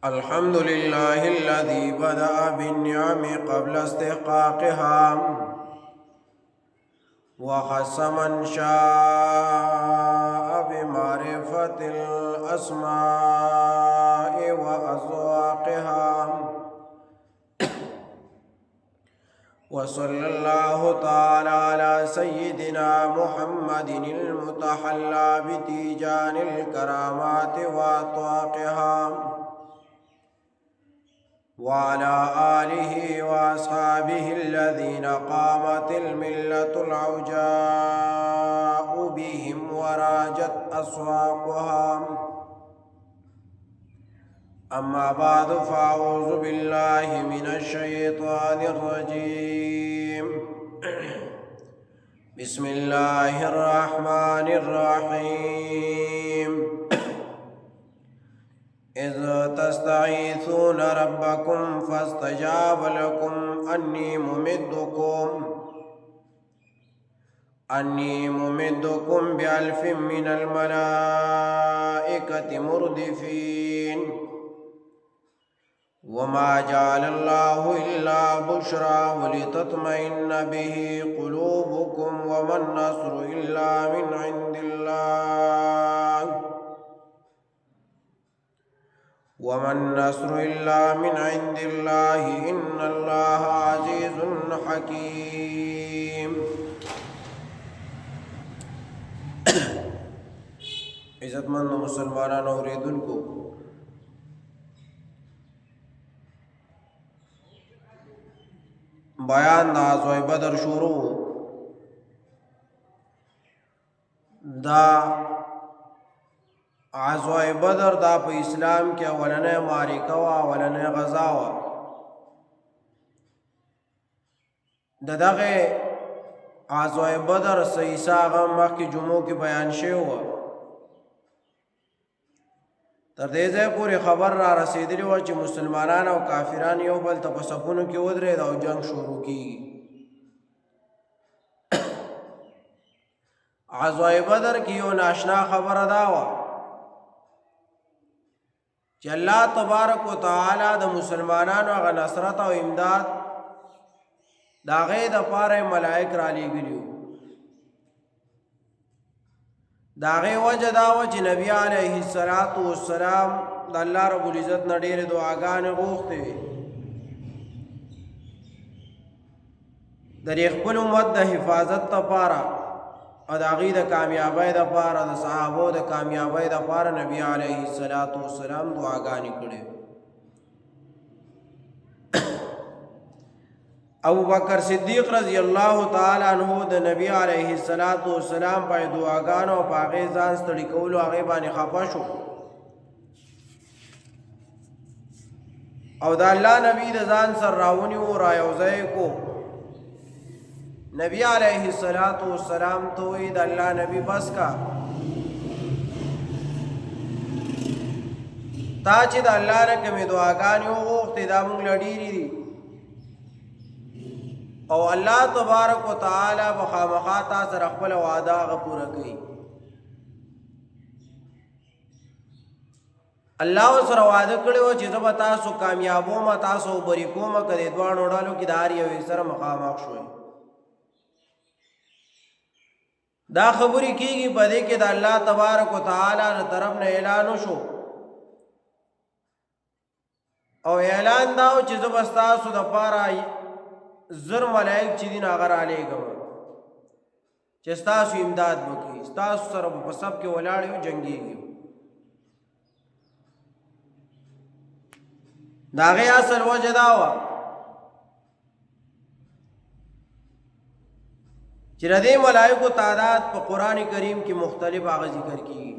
الحمد لله الذي بدأ بالنعم قبل استحقاقها وخص من شاء بمعرفة الأسماء وأذواقها وصلى الله تعالى على سيدنا محمد المتحلى بتيجان الكرامات وأطواقها وعلى آله وأصحابه الذين قامت الملة العوجاء بهم وراجت أسواقها. أما بعد فأعوذ بالله من الشيطان الرجيم. بسم الله الرحمن الرحيم. إذ تستغيثون ربكم فاستجاب لكم أني ممدكم بألف من الملائكة مردفين وما جعل الله إلا بشرى ولتطمئن به قلوبكم وما النصر إلا من عند الله إن الله عزيز حكيم. عزتمند مسلمانانو اوریدونکو، بیان د غزوه بدر شروع. دا غزوه بدر دا په اسلام کې اولنې معرکه وا، اولنې غزا وا. دغه غزوه بدر صحیح هغه مخکې جمعو کې بیان شوی و. تر دې ځای پورې خبر را رسېدلی و چې مسلمانان او کافران یو بل ته په صفونو کې ودرېد او جنگ شروع کېږي. غزوه بدر کې یو ناشنا خبره دا وه چې الله تبارک وتعالی د مسلمانانو هغه نصرت او امداد د هغې دپاره ملائک رالیږلي وو. د هغې وجه دا وه چې نبي علیه السلام د الله رب العزت نه ډېرې دعاګانې غوښتې وې د دې خپل امت د حفاظت دپاره او د هغې د کامیابۍ دپاره، د صحابو د کامیابۍ دپاره نبي علیه السلام دعاګانې کړې. ابو بکر صدیق رضی الله تعالی عنہ د نبی علیه السلام په دعاګانو او په هغې ځان ستړي کولو هغې باندې خفه شو او د الله نبی د ځان سره راونیو، را یوځای کو. نبی علیہ السلام تو وی د الله نبی بس کا، تا چې د الله نه کومې دعاګانې وغوښتې دا موږ له ډېرې دي او الله تبارک وتعالی به خامخا تا سره خپله وعده هغه پوره کوي. الله ورسره وعده کړې وه چې زه به تاسو کامیابوم، تاسو بری کوم. که د دواړو ډلو کې د هر یوې سره مخامخ شوئ. دا خبرې کېږي په دې کې د الله تبارک وتعالی له طرف نه اعلان وشو او اعلان دا و چې زه به ستاسو دپاره زر ملائک چې دي نو هغه رالیږم چې ستاسو امداد وکړي، ستاسو سره به په صف کې ولاړ یو، جنګېږي. د هغې اصل وجه دا وه چې د دې ملائکو تعداد په قرآن کریم کې مختلف هغه ذکر کیږي.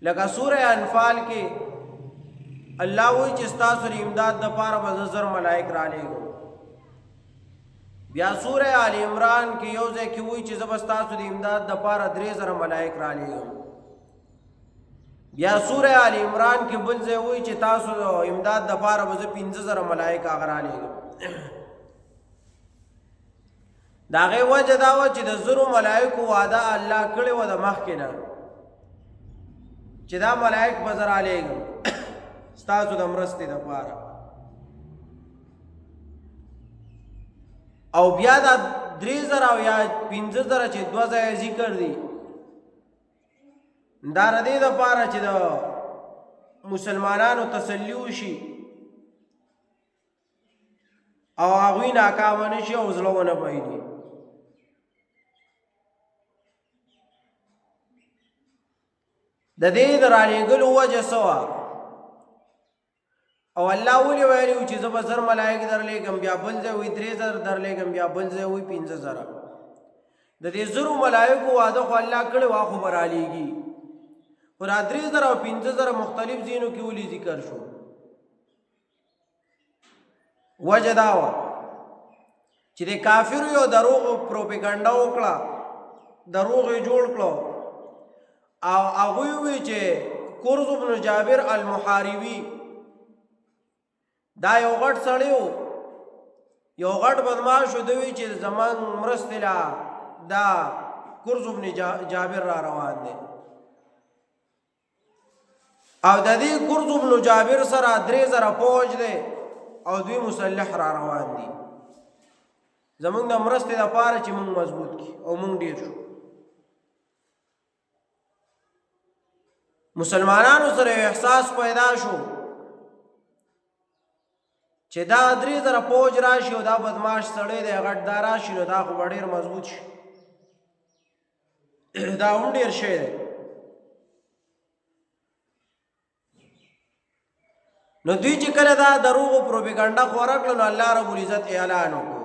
لکه سوره انفال کې الله وایي چې ستاسو د امداد دپاره به زه زر ملائک رالیږم. بیا سوره آل عمران کې یو ځای کې وایي چې زه به ستاسو د امداد دپاره 3000 ملائک رالیږم. بیا سوره آل عمران کې بل ځای وایي چې تاسو د امداد دپاره به زه 15000 ملائک هغه رالیږم. د هغې وجه دا وه چې د زرو ملائکو وعده الله کړې وه د مخکې نه چې دا ملائک به زه رالیږم. ستاسو د مرستې دپاره. او بیا دا 3000 او یا 5000 چې 2 ځای ذکر دي دا ردی دپاره چې د مسلمانانو تسلی وشي او هغوی ناکامه نشي او زړه ونه بایلي. د دې د رالېږلو وجه څه وه او الله ولې ویلي و چې زه به زر ملایک درلېږم، بیا بل ځای وایي 3000 درلېږم، بیا بل ځای وایي 5000. د دې زرو ملایکو واده خو الله کړی وه خو به رالېږي، خو دا 3000 او 5000 مختلف ځینو کې ولې ذکر شو؟ وجه دا وه چې د کافرو یو دروغو پروپیګنډه وکړه، دروغ یې جوړ کړو او هغوی وی چې کرز بن جابر المحاربي دا یو غټ سړی و، یو غټ بدمعاش و، دوی چې زمان مرستې له دا کرز بن جابر را روان دی او د دې کرز بن جابر سره 3000 فوج دی او دوی مسلح را روان دي زمونږ د مرستې دپاره چې مونږ مضبوط کړي او مونږ ډېر شو. مسلمانانو سره احساس پیدا شو چې دا 3000 فوج راشي او دا بدمعاش سړی دی غټ دا راشي نو دا خو به ډېر مضبوط شي، دا هم ډېر شی دی. نو دوی چې کله دا دروغو پروپیګنډه خوره کړه نو الله رب العزت اعلان وکړو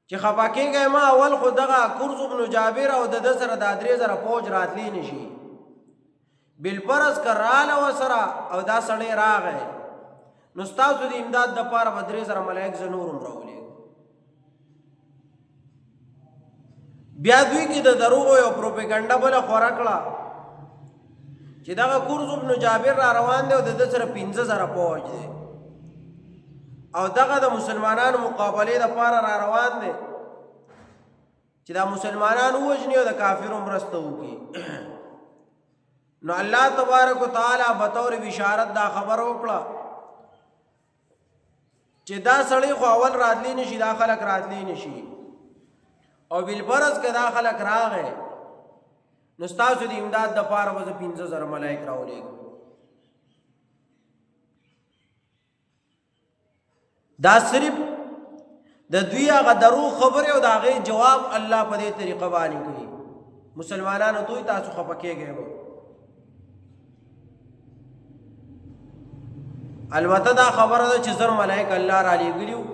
چې خفه کېږئ ما، اول خو دغه کرز بن جابر او د ده سره دا 3000 فوج راتلی نشي، بالفرض که راله ورسره او دا سړی راغی نو ستاسو د امداد دپاره به 3000 ملایک زه نور هم راولېږم. بیا دوی کې د دروغو یو پروپیګنډه بله خوره کړه چې دغه کرز بن جابر را روان دی او د ده سره 15000 فوج دی او دغه د مسلمانانو مقابلې دپاره را روان دی چې دا مسلمانان ووژني او د کافرو مرسته وکړي. نو الله تبارک وتعالی بطور بشارت دا خبر وکړه چې دا سړی خو اول راتلی نشي، دا خلک راتلی نشي او بالفرض که دا خلک راغی نو ستاسو د امداد دپاره به زه 15000 ملایک راولېږم. دا صرف د دوی هغه دروغ خبرې او د هغې جواب الله په دې طریقه باندې کوي. مسلمانانو دوی تاسو خفه کېږئ به، البته دا خبره ده چې زر ملایک الله را لېږلي وو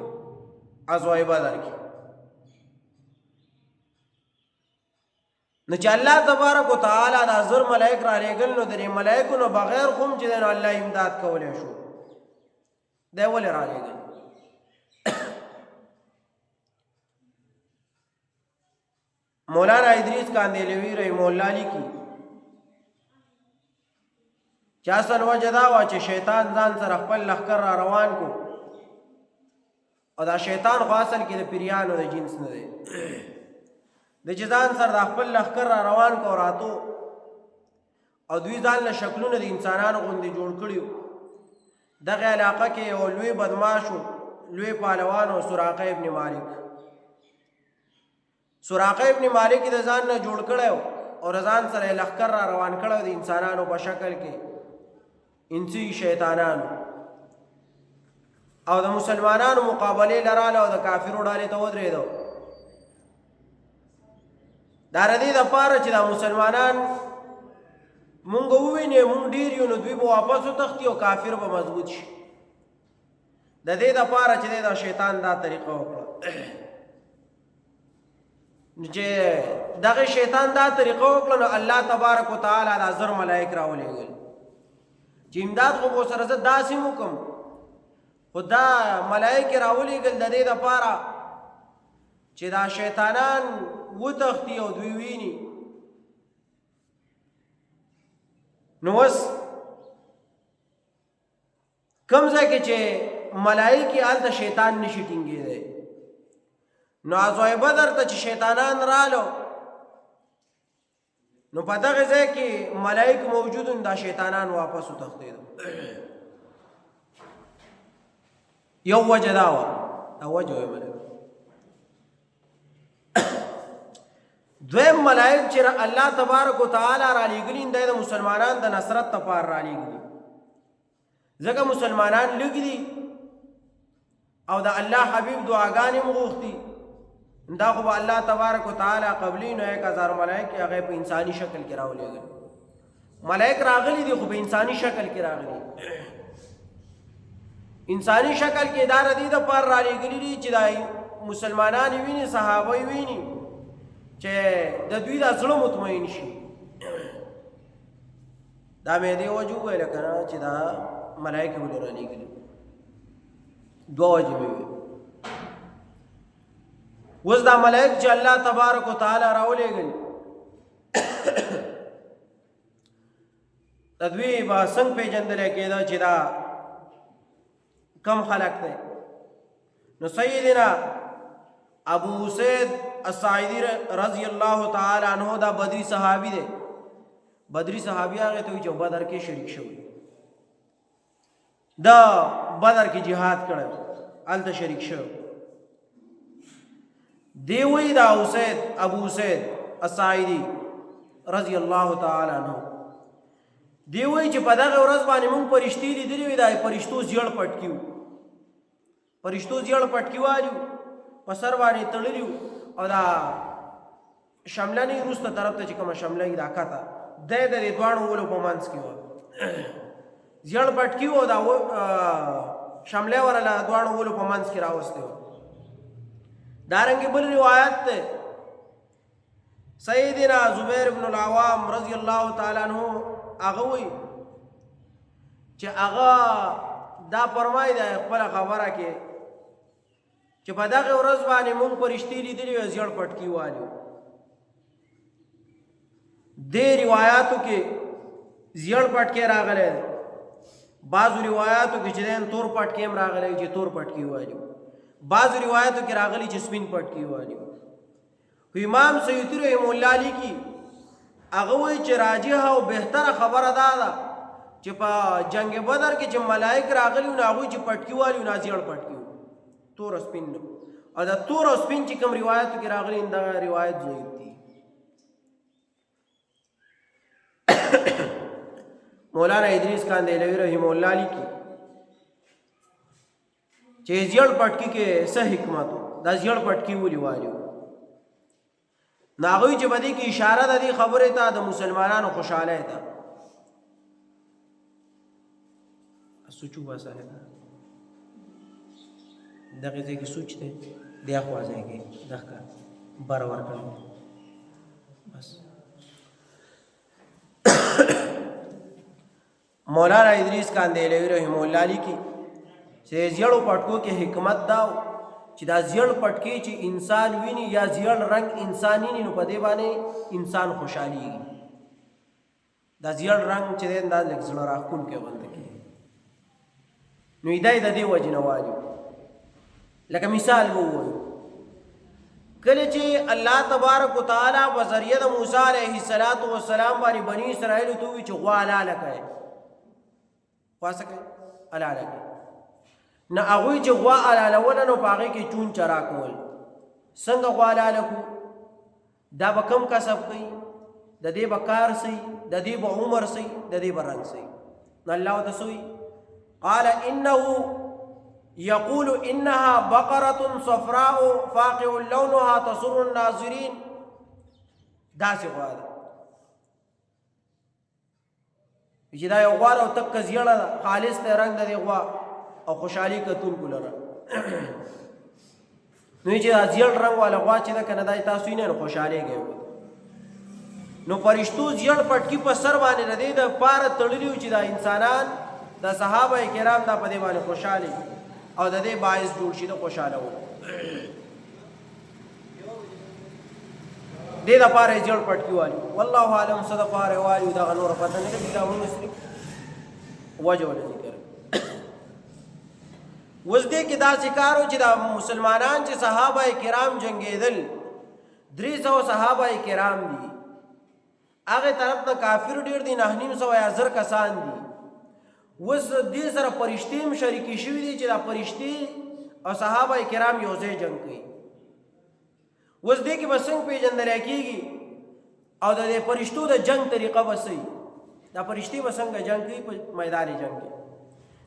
غزوه بدر کې. نو چې الله تبارک وتعالی دا زر ملایک را لېږل نو د دې ملایکو نه بغیر خو هم چې دی نو الله امداد کولی شو، دی ولې را لېږل؟ مولانا ادریس کاندیلوی رحمه الله لیکي چې اصل وجه دا وه چې شیطان ځان سره خپل لښکر را روان کو او دا شیطان خو اصل کې د پیریانو د جنس نه دی، د چې ځان سره د خپل لښکر را روان کو راتو او دوی ځان له شکلونه د انسانانو غوندې جوړ کړي وو. دغه علاقه کې یو لوی بدمعاش و، لوی پهلوان و، سراقه ابن مالک. سراقه ابن مالک د ځان نه جوړ کړی و او ځان سره لښکر را روان کړی د انسانانو په شکل کې، انسی شیطانانو، او د مسلمانانو مقابلې لراله او د کافرو ډلې ته ودرېدو. دا د دې دپاره چې دا مسلمانان مونږ ووینې مونږ ډېر یو نو دوی به واپس وتښتي او کافر به مضبوط شي. د دې دپاره چې دی دا شیطان دا طریقه وکړه چې دغه شیطان دا طریقه وکړه نو الله تبارک وتعالی دا زر ملایک راولېږل چې امداد خو به ورسره زه داسې وکړم، خو دا ملایک یې راولېږل د دې دپاره چې دا شیطانان وتښتي او دوی ویني. نو اوس کوم ځای کې چې ملایک یې هلته شیطان نشي ټینګېدی، نو غزوه بدر ته چې شیطانان رالو نو په دغه ځای کې ملائک موجود دا شیطانان واپس وتښتېدل. یو وجه دا وه، دا وجه وی ملائک. دویم ملائک چې الله تبارک وتعالی را لېږلي دی د مسلمانان د نصرت لپاره را لېږلي، ځکه مسلمانان لږ دي او د الله حبیب دعاګانې هم غوښتي، دا خو به الله تبارک وتعالی قبلي نو 1000 ملائک هغه په انساني شکل کې راولېږل. ملائک راغلي دي خو په انساني شکل کې راغلي. انساني شکل کې دا ردی د پر را لېږلي دي چې دا مسلمانان ویني، صحابه ویني، چې د دوی دا زړه مطمئن شي. دا مې دی وجو ویل کنه چې دا ملائکه ولې را لېږلي، دوه وجې مې وي. اوس دا ملائک چې الله تبارک وتعالی راولېږل، د دوی به څنګه پېژندلی کېده چې دا کم خلق دی؟ نو سیدنا ابو اسید الساعدی رضی الله تعالی عنہ دا بدری صحابی دی. بدری صحابی هغه ته چې بدر کې شریک شوی، دا بدر کې جهاد کړی، هلته شریک شوی. دی وی دا اسید ابو اسید الساعدی رضی الله تعالی عنہ دی وی چې په دغه ورځ باندې مونږ فرشتي لیدلي وي، دا فرشتو زیړ پټکي وو، فرشتو زیړ پټکي والي وو، په سر باندې تړلي وو، او دا شمله نه وروسته طرف ته چې کومه شمله وي دا کته د دې دواړو ولو په منځ کې وه. زیړ پټکي وو، دا شمله ورله دواړو ولو په منځ کې راوستې وه. دارنګه بل روایت ته سیدنا زبیر بن العوام رضی الله تعالی عنہ هغه وی چې هغه دا فرمایي د خپل خبره کې چې په دغه ورځ باندې مونږ فرشتي لیدلي وي زیړ پټکي والي. دې روایاتو کې زیړ پټکي راغلی دی، بعضو روایاتو کې چې تور پټکي هم راغلی چې تور پټکي والي، بعضو روایتو کې راغلی چې سپین پټکي والي. امام سیوطي رحمه الله لیکي هغه وایي چې راجحه او بهتره خبره دا ده چې په جنگ بدر کې چې ملائک راغلي نو هغوی چې پټکي والي نو زیړ پټکي تور او سپین نه، او دا تور او سپین چې کوم روایتو کې راغلي دغه روایت ضعیف دي. مولانا ادریس کاندهلوی رحمه الله لیکي چې زیړ پټکي کې څه حکمت و، دا زیړ پټکي ولې والي و؟ نو هغوی چې په دې کې اشاره ده دې خبرې ته د مسلمانانو خوشحالۍ ته. سوچو باسه دغه ځای کې سوچ دی، دی اخوا ځای کې دغه بر ورکړ بس. مولانا ادریس کاندهلوی رحمه الله لیکي چې زیړو پټکو کې حکمت دا چې دا زیړ پټکی چې انسان ویني یا زیړ رنگ انسان ویني نو په دې باندې انسان خوشحالېږي. دا زیړ رنگ چې دی دا لږ زړه راښکونکی غونته کېږي. نو دا یې د دې وجې نه والي. لکه مثال به ووایو، کله چې الله تبارک وتعالی په ذریعه د موسی علیه السلام باندې بني اسرائیلو ته ووایي چې غوا حلاله کړئ، غوا څه کوئ؟ حلاله کړئ. نه هغوی چې غوا حلالونه نو په هغې کې چون چرا کول. څنګه غوا حلاله کړو؟ دا به کم کسب کوي، د دې به کار صحیح، د دې به عمر صحیح، د دې به رنګ صحیح. نو الله ورته څه وایي؟ قال انه يقول انها بقره صفراء فاقع لونها تسر الناظرين. داسې غوا ده چې دا یو غوا ده او تک زیړه ده، خالص دی رنګ د دې غوا او خوشحالي کتونکو لره. نو چې دا زیړ رنګ والا غوا چې ده که نه دا تاسو یې نه خوشحالېږئ. نو فرشتو زیړ پټکي په سر باندې د دې دپاره تړلي وو چې دا انسانان د صحابه کرام دا په دې باندې خوشحالي او د دې باعث جوړ شي د خوشحاله وو. دې دپاره یې زیړ پټکي والي. والله عالم څه دپاره یې والي دغه نوره پته نه لګي، دا مونږ صرف وجه ونه ذکر. اوس دې کې داسې کار و چې دا مسلمانان چې صحابه کرام جنګېدل 300 صحابه کرام دي، هغه طرف ته کافر ډیر دي 9.5 یا 1000 کسان دي وس دې سره فرشتي هم شریکی شوي دي چې دا فرشتي او صحابه کرام یو ځای جنگ کوي وس دې کې بسنګ پیژندل کېږي او د فرشتو د جنگ طریقه وسي دا فرشتي بسنګ جنگ کوي په میدان جنگ کې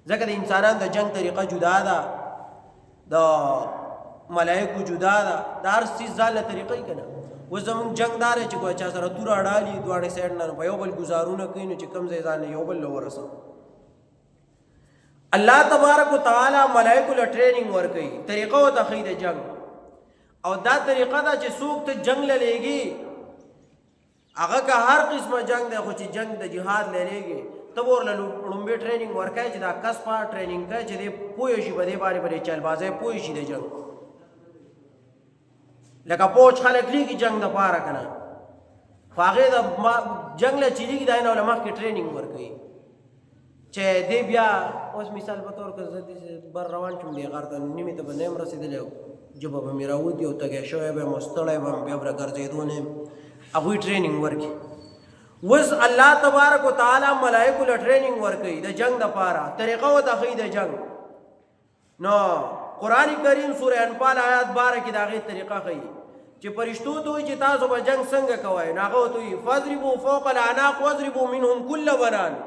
ځکه د انسانانو د جنگ طریقه جدا ده د ملائکو جدا ده د هر څیز ځاله طریقې کنه و زمون جنگ دار چې کوه چا سره تور اړالي دواړه سایډ نه په یو بل گزارونه کوي نو چې کم ځای ځان یو بل ورسو الله تبارک وتعالى ملائکو له ټریننګ ورکړي طریقه او تخید جنگ او دا طریقه دا چې څوک ته جنگ لګي هغه که هر قسمه جنگ دی خو چې جنگ د جهاد لګي ته ورله لومبه ټریننګ ورکړي چې دا کس په ټریننګ کوي چې دی پوه شي په دې باندې چل بازه پوه شي د جنگ لکه پوچ خلک لیکي جنگ د پاره کنه فاغه د جنگ له چيري دای نه علماء کې ټریننګ ورکړي چې دې بیا اوس مثال په تور کې زدي بر روان شوم دی غرته نیمه ته بنیم رسیدلې جواب مې راوځي او تګه شوې به مستړې به بیا ورګرځېدونه هغه ټریننګ ورکړي وز الله تبارک وتعالى ملائکه له ټریننګ ورکړي د جنگ د پاره طریقه او تخید جنگ نو قران کریم سورہ انفال آیات 12 کې داغه طریقه کوي چې فرشتو دوی چې تاسو به جنگ څنګه کوی ناغه دوی فضربوا فوق الاعناق واضربوا منهم كل بنان